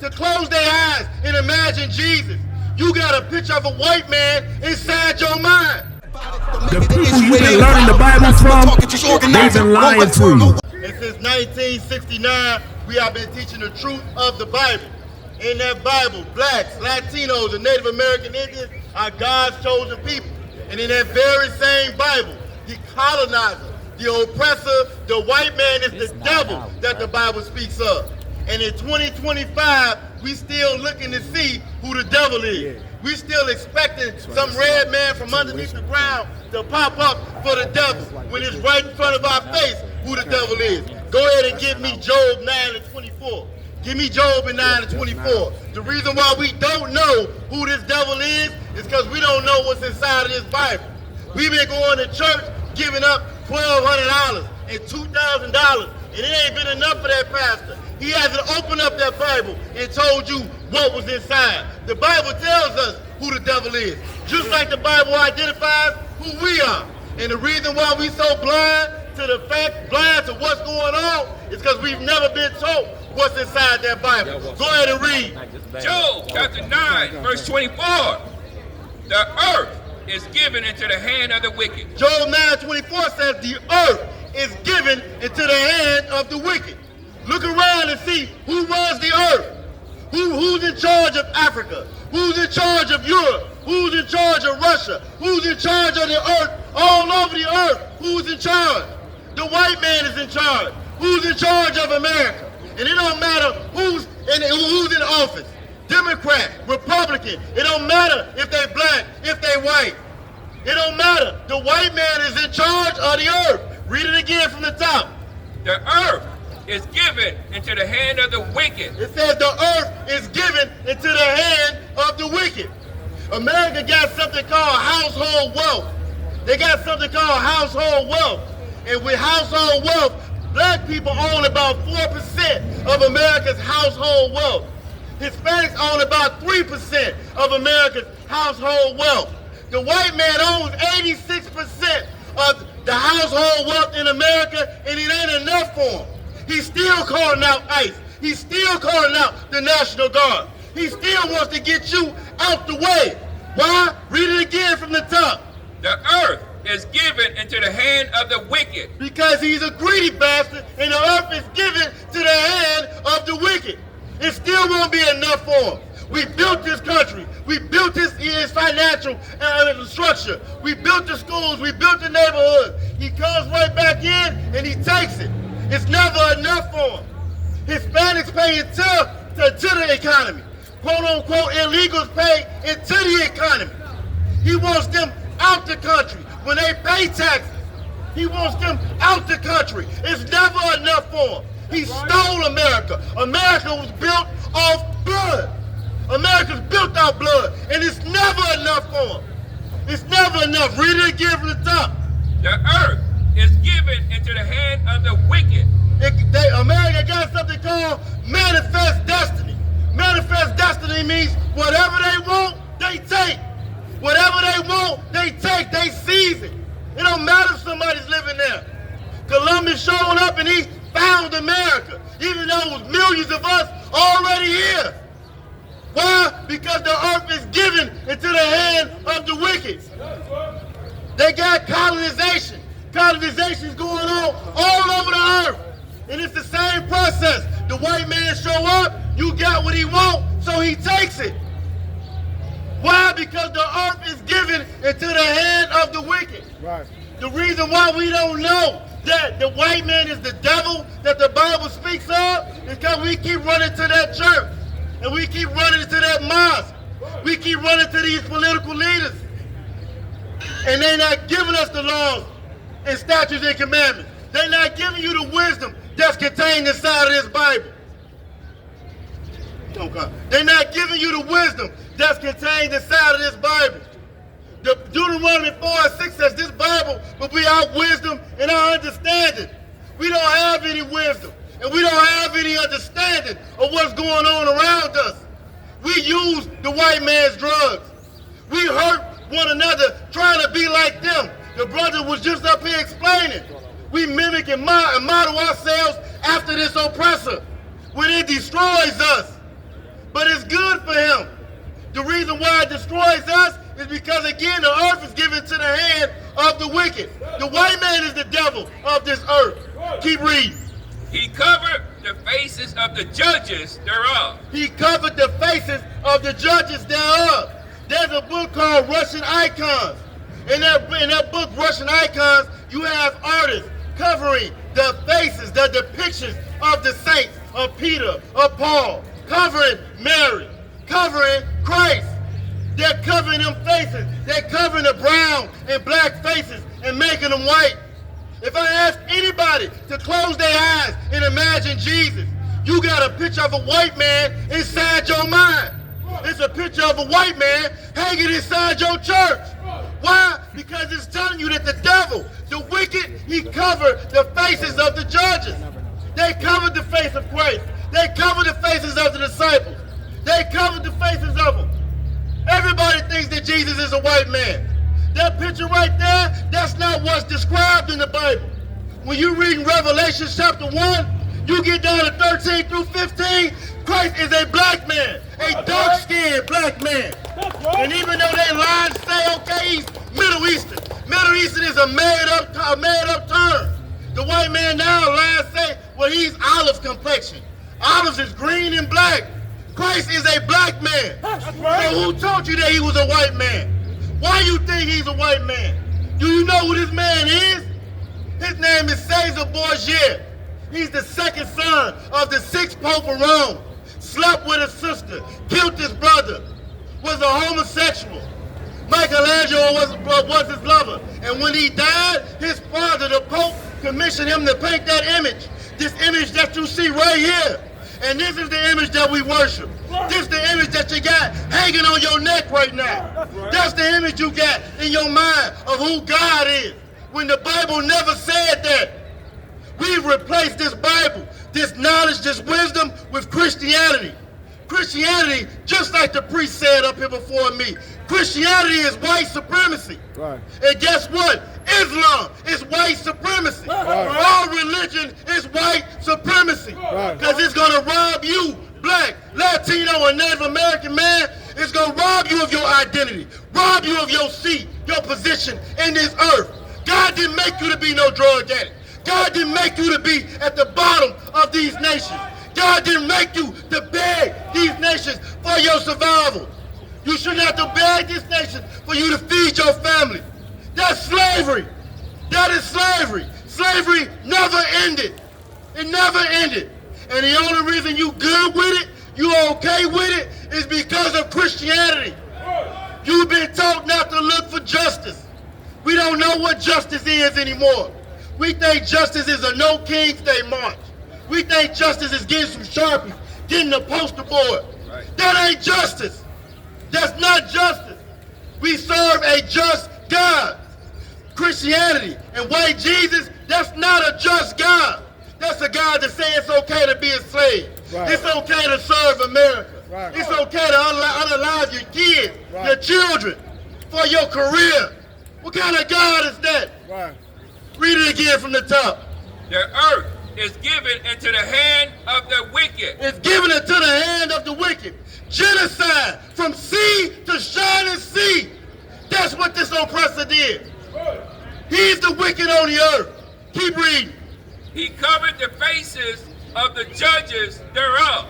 to close their eyes and imagine Jesus. You got a picture of a white man inside your mind. The people you've been learning the Bible from, they've been lying to you. And since 1969, we have been teaching the truth of the Bible. In that Bible, blacks, Latinos, and Native American Indians are God's chosen people. And in that very same Bible, the colonizer, the oppressor, the white man is the devil that the Bible speaks of. And in 2025, we still looking to see who the devil is. We still expecting some red man from underneath the ground to pop up for the devil when it's right in front of our face who the devil is. Go ahead and give me Job 9:24. Give me Job 9:24. The reason why we don't know who this devil is because we don't know what's inside of this Bible. We've been going to church giving up $1,200 and $2,000, and it ain't been enough for that pastor. He hasn't opened up that Bible and told you what was inside. The Bible tells us who the devil is, just like the Bible identifies who we are. And the reason why we so blind to what's going on is because we've never been told what's inside that Bible. Go ahead and read. Job chapter 9, verse 24. The earth is given into the hand of the wicked. Job 9:24 says the earth is given into the hand of the wicked. Look around and see who runs the earth. Who's in charge of Africa? Who's in charge of Europe? Who's in charge of Russia? Who's in charge of the earth? All over the earth, who's in charge? The white man is in charge. Who's in charge of America? And it don't matter who's in office. Democrat, Republican. It don't matter if they black, if they white. It don't matter. The white man is in charge of the earth. Read it again from the top. The earth is given into the hand of the wicked. It says the earth is given into the hand of the wicked. America got something called household wealth. They got something called household wealth. And with household wealth, black people own about 4% of America's household wealth. Hispanics own about 3% of America's household wealth. The white man owns 86% of the household wealth in America, and it ain't enough for him. He's still calling out ICE. He's still calling out the National Guard. He still wants to get you out the way. Why? Read it again from the top. The earth is given into the hand of the wicked. Because he's a greedy bastard, and the earth is given to the hand of the wicked. It still won't be enough for him. We built this country. We built his financial structure. We built the schools. We built the neighborhoods. He comes right back in and he takes it. It's never enough for him. Hispanics pay into the economy. Quote unquote illegals pay into the economy. He wants them out the country. When they pay taxes, he wants them out the country. It's never enough for him. He stole America. America was built off blood. America's built off blood, and it's never enough for him. It's never enough. Read it again from the top. The earth is given into the hand of the wicked. America got something called manifest destiny. Manifest destiny means whatever they want, they take. Whatever they want, they take. They seize it. It don't matter if somebody's living there. Columbus showed up and he found America, even though it was millions of us already here. Why? Because the earth is given into the hand of the wicked. They got colonization. Colonization is going on all over the earth. And it's the same process. The white man show up, you got what he wants, so he takes it. Why? Because the earth is given into the hand of the wicked. Right. The reason why we don't know that the white man is the devil that the Bible speaks of is because we keep running to that church. And we keep running to that mosque. We keep running to these political leaders. And they're not giving us the laws and statutes and commandments. They're not giving you the wisdom that's contained inside of this Bible. Don't come. They're not giving you the wisdom that's contained inside of this Bible. The Deuteronomy 4:6 says this Bible will be our wisdom and our understanding. We don't have any wisdom. And we don't have any understanding of what's going on around us. We use the white man's drugs. We hurt one another trying to be like them. The brother was just up here explaining. We mimic and model ourselves after this oppressor when it destroys us. but it's good for him. The reason why it destroys us is because, again, the earth is given to the hand of the wicked. The white man is the devil of this earth. Keep reading. He covered the faces of the judges thereof. He covered the faces of the judges thereof. There's a book called Russian Icons. In that book, Russian Icons, you have artists covering the faces, the depictions of the saints, of Peter, of Paul, covering Mary, covering Christ. They're covering them faces. They're covering the brown and black faces and making them white. If I ask anybody to close their eyes and imagine Jesus, you got a picture of a white man inside your mind. It's a picture of a white man hanging inside your church. Why? Because it's telling you that the devil, the wicked, he covered the faces of the judges. They covered the face of Christ. They covered the faces of the disciples. They covered the faces of them. Everybody thinks that Jesus is a white man. That picture right there, that's not what's described in the Bible. When you read in Revelation chapter 1, you get down to 13 through 15, Christ is a black man, a dark-skinned black man. And even though they lie and say, okay, he's Middle Eastern. Middle Eastern is a made-up term. The white man now lies and say, well, he's olive complexion. Olives is green and black. Christ is a black man. So who told you that he was a white man? Why you think he's a white man? Do you know who this man is? His name is Caesar Borgia. He's the second son of the 6th Pope of Rome. Slept with his sister, killed his brother, was a homosexual. Michelangelo was his lover. And when he died, his father, the Pope, commissioned him to paint that image. This image that you see right here. And this is the image that we worship. This is the image that you got hanging on your neck right now. That's the image you got in your mind of who God is. When the Bible never said that. We've replaced this Bible, this knowledge, this wisdom with Christianity. Christianity, just like the priest said up here before me, Christianity is white supremacy. Right. And guess what? Islam is white supremacy. Right. All religion is white supremacy. Because it's going to rob you, black, Latino, and Native American man. It's going to rob you of your identity, rob you of your seat, your position in this earth. God didn't make you to be no drug addict. God didn't make you to be at the bottom of these nations. God didn't make you to beg these nations for your survival. You shouldn't have to beg this nation for you to feed your family. That's slavery. That is slavery. Slavery never ended. It never ended. And the only reason you good with it, you okay with it, is because of Christianity. You've been taught not to look for justice. We don't know what justice is anymore. We think justice is a no King's Day march. We think justice is getting some Sharpies, getting a poster board. Right. That ain't justice. That's not justice. We serve a just God. Christianity and white Jesus, that's not a just God. That's a God that says it's okay to be a slave. Right. It's okay to serve America. Right. It's okay to unalive your kids, right, your children, for your career. What kind of God is that? Right. Read it again from the top. The earth is given into the hand of the wicked. It's given into the hand of the wicked. Genocide from sea to shining sea. That's what this oppressor did. He's the wicked on the earth. Keep reading. He covered the faces of the judges thereof.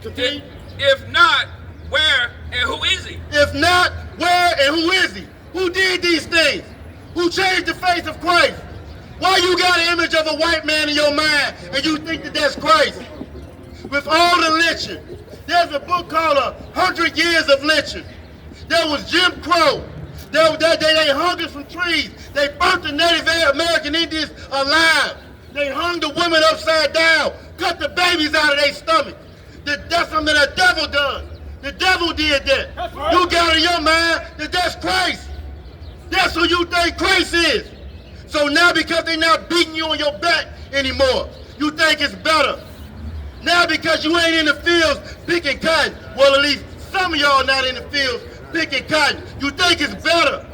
Continue. If not, where and who is he? If not, where and who is he? Who did these things? Who changed the face of Christ? Why you got an image of a white man in your mind and you think that that's Christ? With all the lynching. There's a book called 100 Years of Lynching. There was Jim Crow. They hung us from trees. They burnt the Native American Indians alive. They hung the women upside down, cut the babies out of their stomach. That's something the devil done. The devil did that. Right. You got in your mind that that's Christ. That's who you think Christ is. So now because they're not beating you on your back anymore, you think it's better. Now because you ain't in the fields picking cotton, well at least some of y'all not in the fields picking cotton, you think it's better.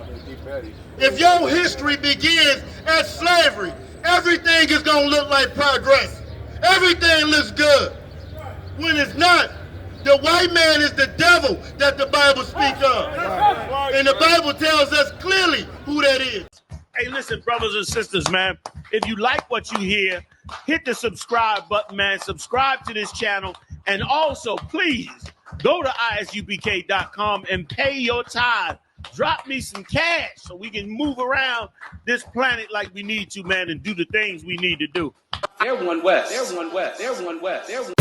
If your history begins at slavery, everything is going to look like progress. Everything looks good. When it's not, The white man is the devil that the Bible speaks of. And the Bible tells us clearly who that is. Hey, listen, brothers and sisters, man. If you like what you hear, hit the subscribe button, man. Subscribe to this channel. And also, please, go to ISUPK.com and pay your tithe. Drop me some cash so we can move around this planet like we need to, man, and do the things we need to do. They're one West. They're one West. They're one West. They're one